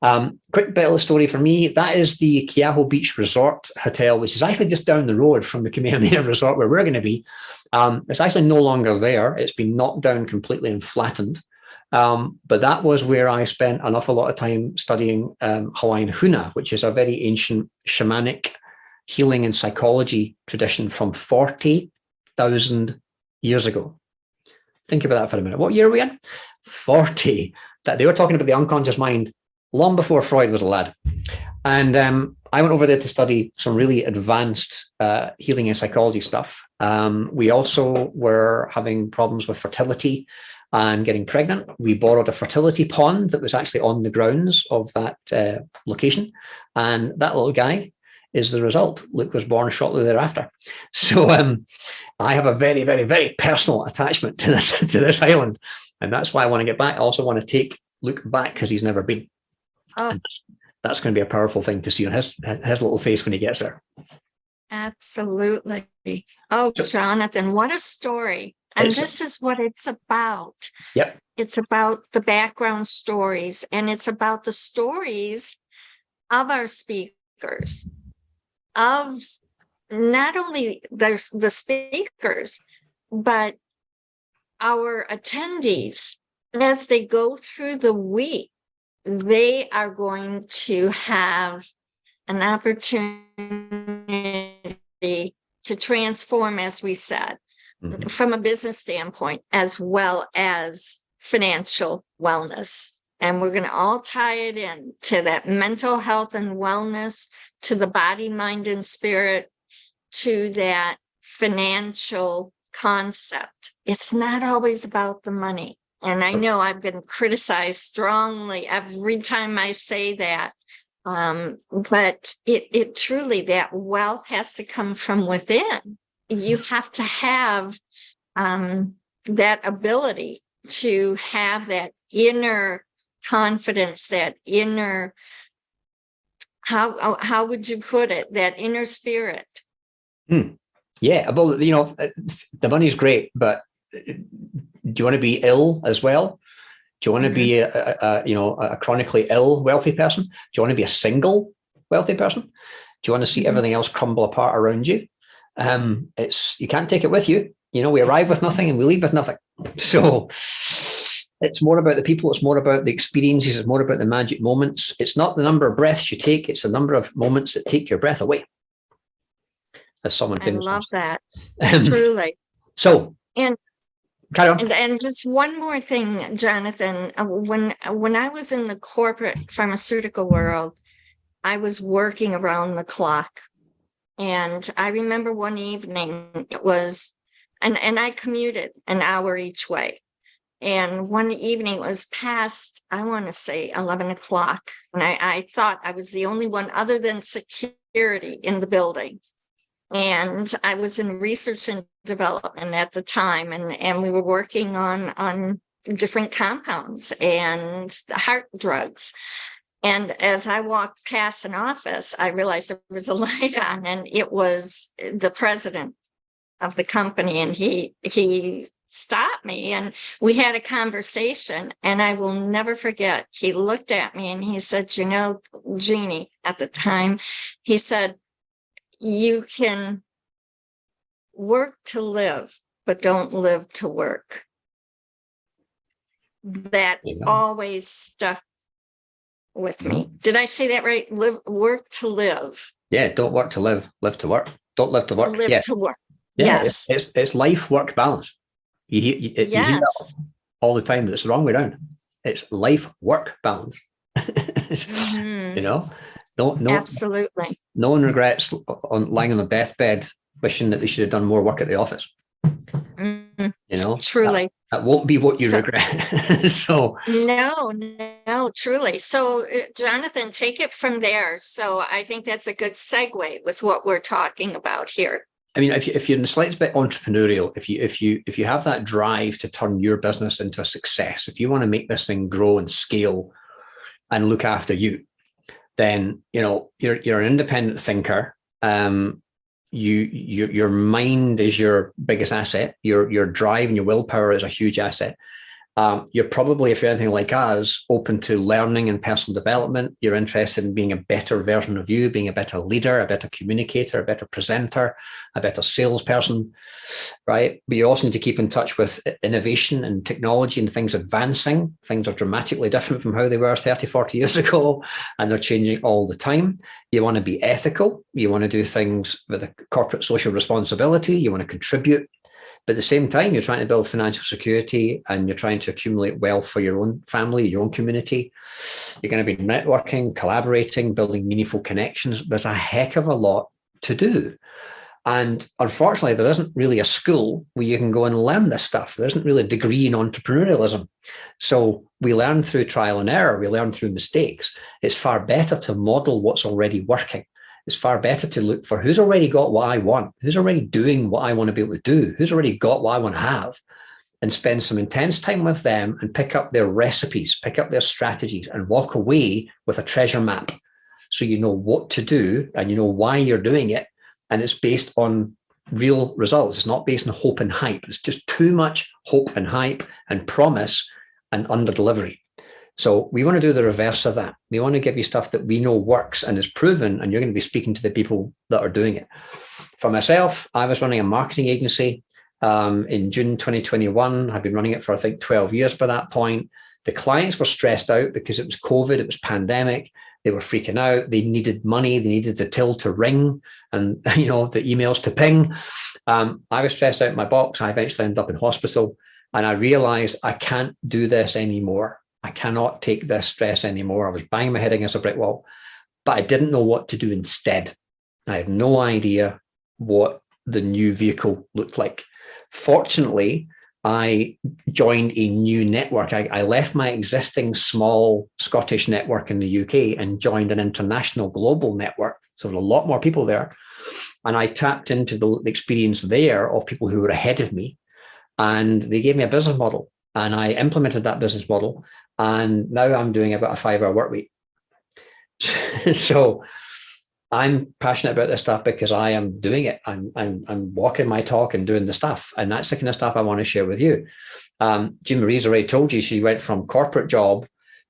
Quick bit of the story for me. That is the Keaho Beach Resort Hotel, which is actually just down the road from the Kamehameha Resort where we're going to be. It's actually no longer there. It's been knocked down completely and flattened. But that was where I spent an awful lot of time studying Hawaiian Huna, which is a very ancient shamanic healing and psychology tradition from 40,000 years ago. Think about that for a minute. What year are we in? 40. That they were talking about the unconscious mind long before Freud was a lad. And I went over there to study some really advanced healing and psychology stuff. We also were having problems with fertility and getting pregnant. We borrowed a fertility pond that was actually on the grounds of that location. And that little guy is the result. Luke was born shortly thereafter. So I have a very, very, very personal attachment to this island. And that's why I want to get back. I also want to take Luke back because he's never been. Oh. That's going to be a powerful thing to see on his little face when he gets there. Absolutely. Oh, Jonathan, what a story. And this is what it's about. Yep. It's about the background stories, and it's about the stories of our speakers, of not only the speakers, but our attendees. As they go through the week, they are going to have an opportunity to transform, as we said, from a business standpoint, as well as financial wellness. And we're going to all tie it in to that mental health and wellness, to the body, mind, and spirit, to that financial concept. It's not always about the money. And I know I've been criticized strongly every time I say that. But it truly, that wealth has to come from within. You have to have that ability to have that inner confidence, that inner, how would you put it, that inner spirit. Yeah, well, the money's great, but do you want to be ill as well? Do you want to be a chronically ill wealthy person? Do you want to be a single wealthy person? Do you want to see everything else crumble apart around you? You can't take it with you. We arrive with nothing and we leave with nothing. So it's more about the people. It's more about the experiences. It's more about the magic moments. It's not the number of breaths you take. It's the number of moments that take your breath away. As someone famous. I love that. Truly. So. And just one more thing, Jonathan. When I was in the corporate pharmaceutical world, I was working around the clock. And I remember one evening it was, and I commuted an hour each way. And one evening it was past, I want to say 11 o'clock. And I thought I was the only one other than security in the building. And I was in research and development at the time, and we were working on different compounds and heart drugs. And as I walked past an office, I realized there was a light on, and it was the president of the company. And he stopped me, and we had a conversation. And I will never forget, he looked at me and he said, Jeannie, at the time, he said, you can work to live, but don't live to work. That always stuck with me. Did I say that right? Work to live. Yeah, don't work to live, live to work. Don't live to work. Live to work. Yeah, yes. It's life-work balance. You hear that all the time, but it's the wrong way around. It's life-work balance. No, absolutely. No one regrets lying on a deathbed wishing that they should have done more work at the office. Truly. That won't be what you regret. So no, truly. So Jonathan, take it from there. So I think that's a good segue with what we're talking about here. I mean, if you're in the slightest bit entrepreneurial, if you have that drive to turn your business into a success, if you want to make this thing grow and scale and look after you, then you're an independent thinker. Your mind is your biggest asset. Your drive and your willpower is a huge asset. You're probably, if you're anything like us, open to learning and personal development. You're interested in being a better version of you, being a better leader, a better communicator, a better presenter, a better salesperson, right? But you also need to keep in touch with innovation and technology and things advancing. Things are dramatically different from how they were 30, 40 years ago, and they're changing all the time. You want to be ethical. You want to do things with a corporate social responsibility. You want to contribute. But at the same time, you're trying to build financial security and you're trying to accumulate wealth for your own family, your own community. You're going to be networking, collaborating, building meaningful connections. There's a heck of a lot to do. And unfortunately, there isn't really a school where you can go and learn this stuff. There isn't really a degree in entrepreneurialism. So we learn through trial and error. We learn through mistakes. It's far better to model what's already working. It's far better to look for who's already got what I want, who's already doing what I want to be able to do, who's already got what I want to have, and spend some intense time with them and pick up their recipes, pick up their strategies, and walk away with a treasure map. So you know what to do and you know why you're doing it. And it's based on real results. It's not based on hope and hype. It's just too much hope and hype and promise and under delivery. So we want to do the reverse of that. We want to give you stuff that we know works and is proven, and you're going to be speaking to the people that are doing it. For myself, I was running a marketing agency in June 2021. I've been running it for, I think, 12 years by that point. The clients were stressed out because it was COVID, it was pandemic. They were freaking out. They needed money. They needed the till to ring and, the emails to ping. I was stressed out in my box. I eventually ended up in hospital, and I realized I can't do this anymore. I cannot take this stress anymore. I was banging my head against a brick wall, but I didn't know what to do instead. I had no idea what the new vehicle looked like. Fortunately, I joined a new network. I left my existing small Scottish network in the UK and joined an international global network. So there's a lot more people there. And I tapped into the experience there of people who were ahead of me. And they gave me a business model. And I implemented that business model. And now I'm doing about a 5-hour work week. So I'm passionate about this stuff because I am doing it. I'm walking my talk and doing the stuff. And that's the kind of stuff I want to share with you. Jean Marie's already told you she went from corporate job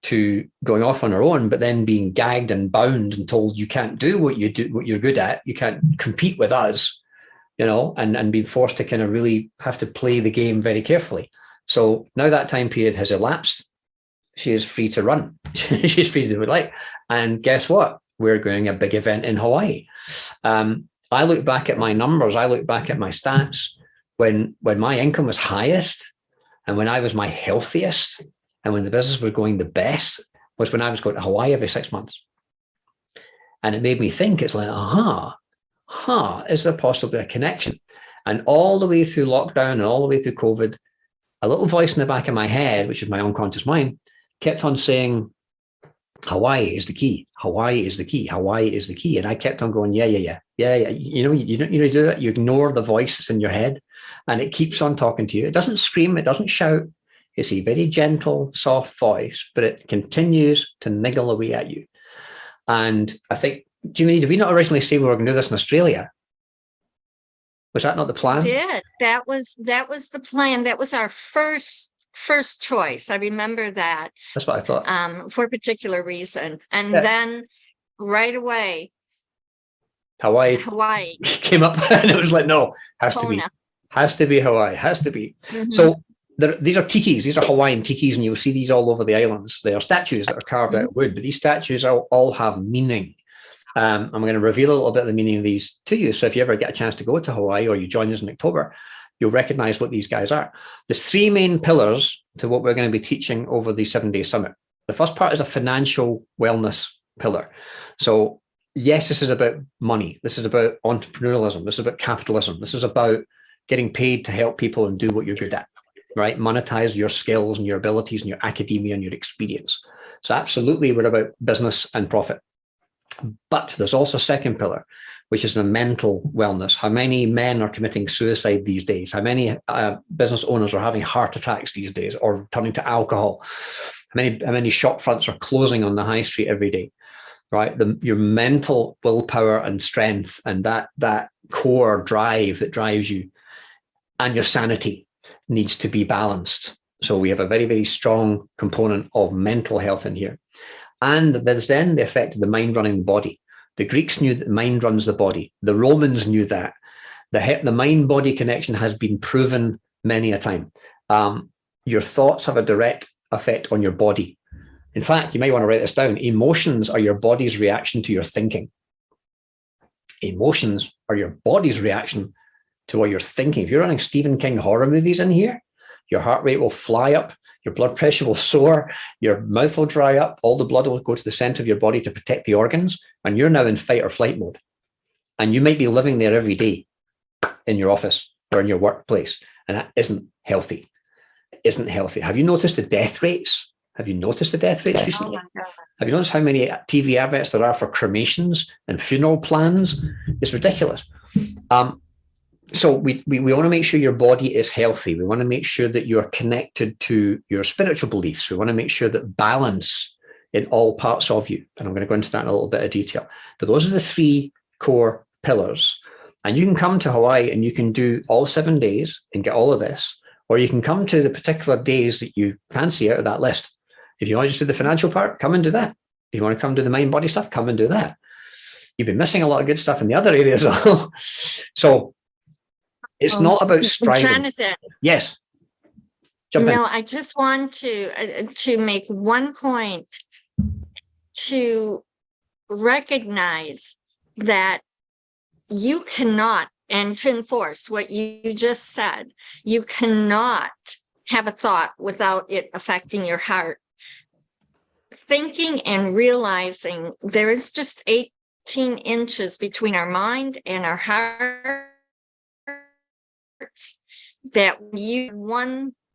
to going off on her own, but then being gagged and bound and told you can't do what you're good at. You can't compete with us, and being forced to kind of really have to play the game very carefully. So now that time period has elapsed. She is free to run. She's free to do what like. And guess what? We're going a big event in Hawaii. I look back at my numbers. I look back at my stats when my income was highest and when I was my healthiest and when the business was going the best was when I was going to Hawaii every 6 months. And it made me think, it's like, is there possibly a connection? And all the way through lockdown and all the way through COVID, a little voice in the back of my head, which is my unconscious mind, kept on saying, Hawaii is the key. Hawaii is the key. Hawaii is the key. And I kept on going, yeah. You don't do that. You ignore the voice that's in your head and it keeps on talking to you. It doesn't scream. It doesn't shout. It's a very gentle, soft voice, but it continues to niggle away at you. And I think, Jimmy, did we not originally say we were going to do this in Australia? Was that not the plan? We did. That was the plan. That was our first choice. I remember that. That's what I thought. For a particular reason. And then right away, Hawaii came up and it was like, no, has to be Hawaii, has to be. Mm-hmm. So these are tikis. These are Hawaiian tikis, and you'll see these all over the islands. They are statues that are carved out of wood, but these statues all have meaning. I'm going to reveal a little bit of the meaning of these to you. So if you ever get a chance to go to Hawaii or you join us in October, you'll recognize what these guys are. There's 3 main pillars to what we're going to be teaching over the 7-day summit. The first part is a financial wellness pillar. So yes, this is about money. This is about entrepreneurialism. This is about capitalism. This is about getting paid to help people and do what you're good at, right? Monetize your skills and your abilities and your academia and your experience. So absolutely, we're about business and profit. But there's also a second pillar, which is the mental wellness. How many men are committing suicide these days? How many business owners are having heart attacks these days or turning to alcohol? How many shop fronts are closing on the high street every day, right? Your mental willpower and strength and that core drive that drives you and your sanity needs to be balanced. So we have a very, very strong component of mental health in here. And there's then the effect of the mind running the body. The Greeks knew that the mind runs the body. The Romans knew that. The mind-body connection has been proven many a time. Your thoughts have a direct effect on your body. In fact, you might want to write this down. Emotions are your body's reaction to your thinking. Emotions are your body's reaction to what you're thinking. If you're running Stephen King horror movies in here, your heart rate will fly up, your blood pressure will soar, your mouth will dry up, all the blood will go to the center of your body to protect the organs, and you're now in fight or flight mode. And you might be living there every day in your office or in your workplace, and that isn't healthy. It isn't healthy. Have you noticed the death rates? Have you noticed the death rates recently? Have you noticed how many TV adverts there are for cremations and funeral plans? It's ridiculous. So we want to make sure your body is healthy. We want to make sure that you're connected to your spiritual beliefs. We want to make sure that balance in all parts of you. And I'm going to go into that in a little bit of detail. But those are the 3 core pillars. And you can come to Hawaii and you can do all 7 days and get all of this, or you can come to the particular days that you fancy out of that list. If you want to just do the financial part, come and do that. If you want to come do the mind body stuff, come and do that. You've been missing a lot of good stuff in the other areas. So it's not about striving. Jonathan. Yes. Jump in. I just want to make one point to recognize that you cannot, and to enforce what you just said, you cannot have a thought without it affecting your heart. Thinking and realizing there is just 18 inches between our mind and our hearts, that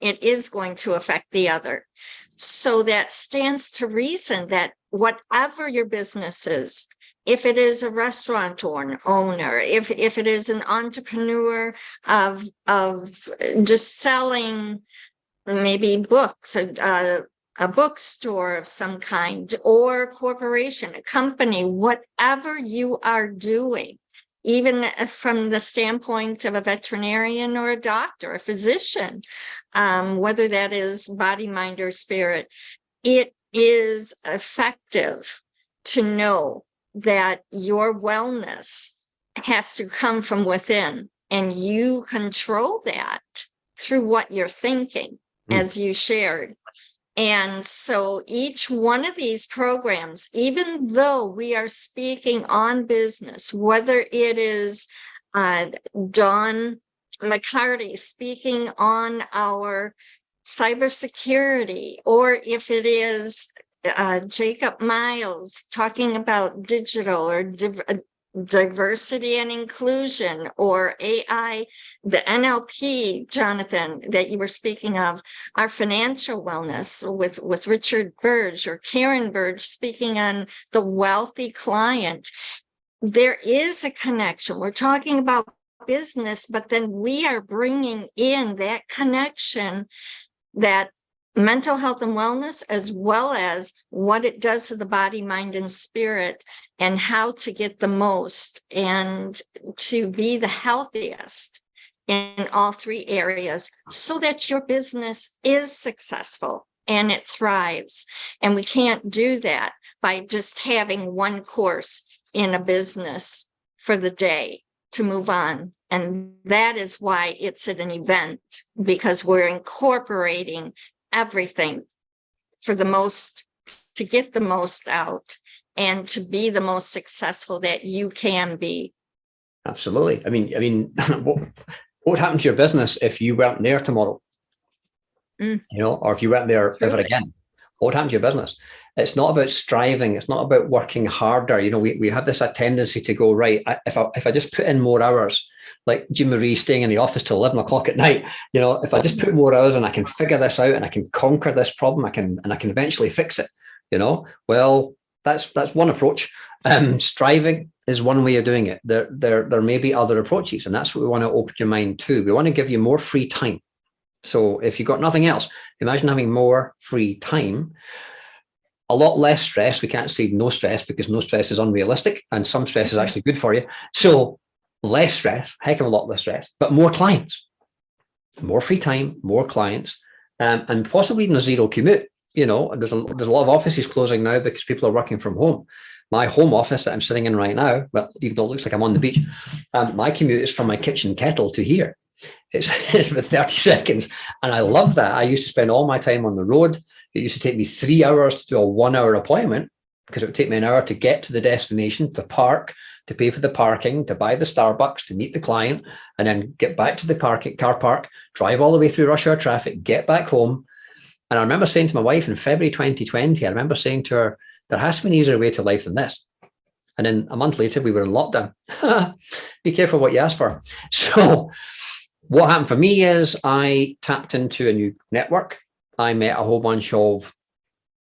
it is going to affect the other. So that stands to reason that whatever your business is, if it is a restaurant owner, if it is an entrepreneur of just selling maybe books, a bookstore of some kind, or a corporation, a company, whatever you are doing, even from the standpoint of a veterinarian or a doctor, a physician, whether that is body, mind, or spirit, it is effective to know that your wellness has to come from within, and you control that through what you're thinking, as you shared. And so each one of these programs, even though we are speaking on business, whether it is Don McCarty speaking on our cybersecurity, or if it is Jacob Miles talking about digital or diversity and inclusion, or AI, the NLP, Jonathan, that you were speaking of, our financial wellness with Richard Burge, or Karen Burge speaking on the wealthy client. There is a connection. We're talking about business, but then we are bringing in that connection, that mental health and wellness, as well as what it does to the body, mind, and spirit, and how to get the most and to be the healthiest in all 3 areas, so that your business is successful and it thrives. And we can't do that by just having one course in a business for the day to move on. And that is why it's at an event, because we're incorporating everything to get the most out and to be the most successful that you can be. Absolutely. I mean, what would happen to your business if you weren't there tomorrow? Or if you weren't there ever again? What would happen to your business? It's not about striving. It's not about working harder. We have this tendency to go, right, if I just put in more hours, like Jean Marie staying in the office till 11 o'clock at night, if I just put more hours and I can figure this out and I can conquer this problem, I can eventually fix it. Well, that's one approach. Striving is one way of doing it. There may be other approaches, and that's what we want to open your mind to. We want to give you more free time. So if you've got nothing else, imagine having more free time, a lot less stress. We can't say no stress, because no stress is unrealistic, and some stress is actually good for you. So less stress, heck of a lot less stress, but more clients, more free time, more clients, and possibly even a zero commute. There's a lot of offices closing now because people are working from home. My home office that I'm sitting in right now, well, even though it looks like I'm on the beach, my commute is from my kitchen kettle to here. It's about 30 seconds. And I love that. I used to spend all my time on the road. It used to take me 3 hours to do a 1 hour appointment because it would take me an hour to get to the destination, to park, to pay for the parking, to buy the Starbucks, to meet the client, and then get back to the car park, drive all the way through rush hour traffic, get back home. And I remember saying to my wife in February 2020, I remember saying to her, there has to be an easier way to life than this. And then a month later, we were in lockdown. Be careful what you ask for. So what happened for me is I tapped into a new network. I met a whole bunch of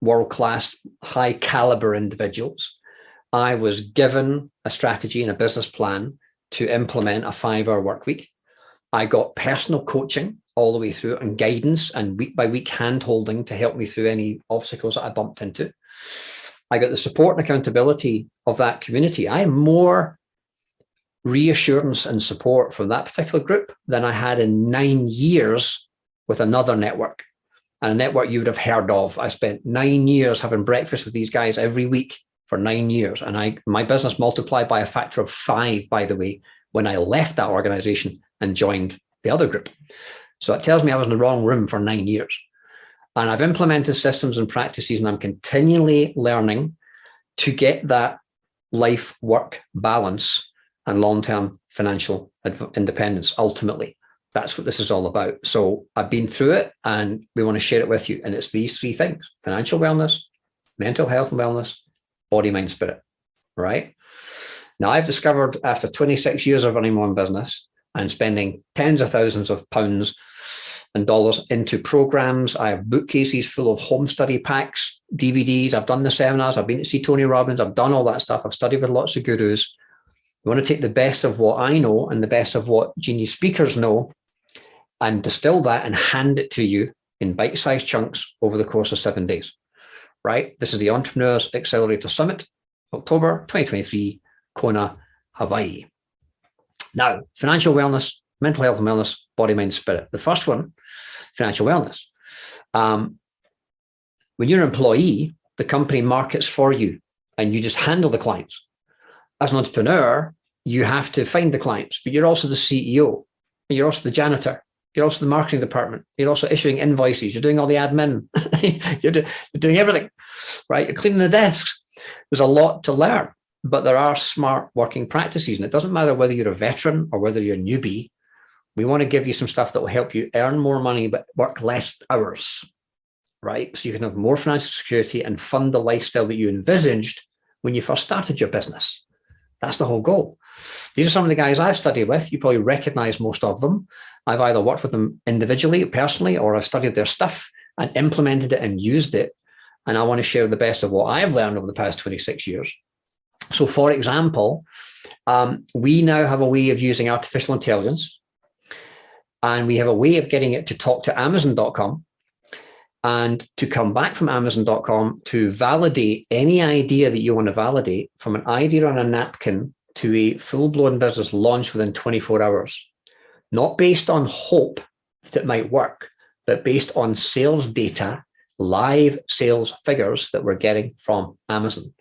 world-class, high-caliber individuals. I was given a strategy and a business plan to implement a 5-hour work week. I got personal coaching all the way through and guidance and week-by-week hand-holding to help me through any obstacles that I bumped into. I got the support and accountability of that community. I had more reassurance and support from that particular group than I had in 9 years with another network, and a network you would have heard of. I spent 9 years having breakfast with these guys every week for 9 years. And my business multiplied by a factor of 5, by the way, when I left that organization and joined the other group. So it tells me I was in the wrong room for 9 years. And I've implemented systems and practices, and I'm continually learning to get that life-work balance and long-term financial independence. Ultimately, that's what this is all about. So I've been through it, and we want to share it with you. And it's these 3 things: financial wellness, mental health and wellness, body, mind, spirit, right? Now, I've discovered after 26 years of running my own business and spending tens of thousands of pounds and dollars into programs. I have bookcases full of home study packs, DVDs. I've done the seminars. I've been to see Tony Robbins. I've done all that stuff. I've studied with lots of gurus. We want to take the best of what I know and the best of what genius speakers know and distill that and hand it to you in bite-sized chunks over the course of 7 days, right? This is the Entrepreneurs Accelerator Summit, October 2023, Kona, Hawaii. Now, financial wellness, mental health and wellness, body, mind, spirit. The first one, financial wellness. When you're an employee, the company markets for you and you just handle the clients. As an entrepreneur, you have to find the clients, but you're also the CEO. You're also the janitor. You're also the marketing department. You're also issuing invoices. You're doing all the admin. You're doing everything, right? You're cleaning the desks. There's a lot to learn, but there are smart working practices. And it doesn't matter whether you're a veteran or whether you're a newbie. We want to give you some stuff that will help you earn more money, but work less hours, right? So you can have more financial security and fund the lifestyle that you envisaged when you first started your business. That's the whole goal. These are some of the guys I've studied with. You probably recognize most of them. I've either worked with them individually, personally, or I've studied their stuff and implemented it and used it. And I want to share the best of what I've learned over the past 26 years. So for example, we now have a way of using artificial intelligence, and we have a way of getting it to talk to Amazon.com and to come back from Amazon.com to validate any idea that you want to validate, from an idea on a napkin to a full-blown business launch within 24 hours. Not based on hope that it might work, but based on sales data, live sales figures that we're getting from Amazon.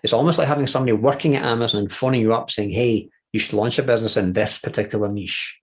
It's almost like having somebody working at Amazon and phoning you up saying, hey, you should launch a business in this particular niche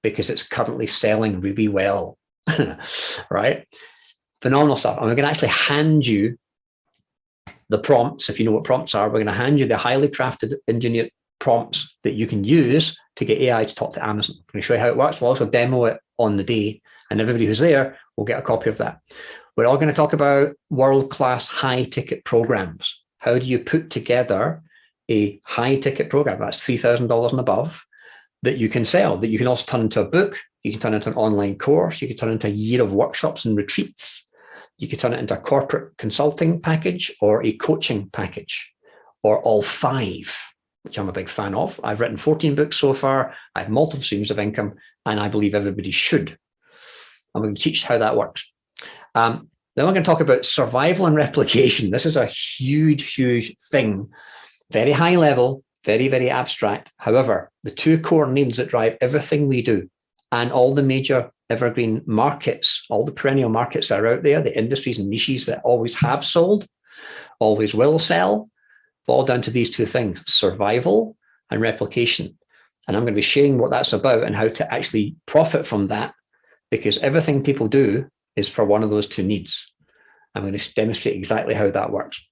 because it's currently selling really well, right? Phenomenal stuff. And we're going to actually hand you the prompts. If you know what prompts are, we're going to hand you the highly crafted, engineered prompts that you can use to get AI to talk to Amazon. I'm going to show you how it works. We'll also demo it on the day, and everybody who's there will get a copy of that. We're all going to talk about world-class high-ticket programs. How do you put together a high-ticket program that's $3,000 and above that you can sell, that you can also turn into a book, you can turn into an online course, you can turn into a year of workshops and retreats, you can turn it into a corporate consulting package or a coaching package, or all 5, which I'm a big fan of. I've written 14 books so far. I have multiple streams of income, and I believe everybody should. I'm going to teach how that works. Then we're going to talk about survival and replication. This is a huge, huge thing. Very high level, very, very abstract. However, the 2 core needs that drive everything we do and all the major evergreen markets, all the perennial markets that are out there, the industries and niches that always have sold, always will sell, fall down to these two things, survival and replication. And I'm going to be sharing what that's about and how to actually profit from that, because everything people do is for one of those two needs. I'm going to demonstrate exactly how that works.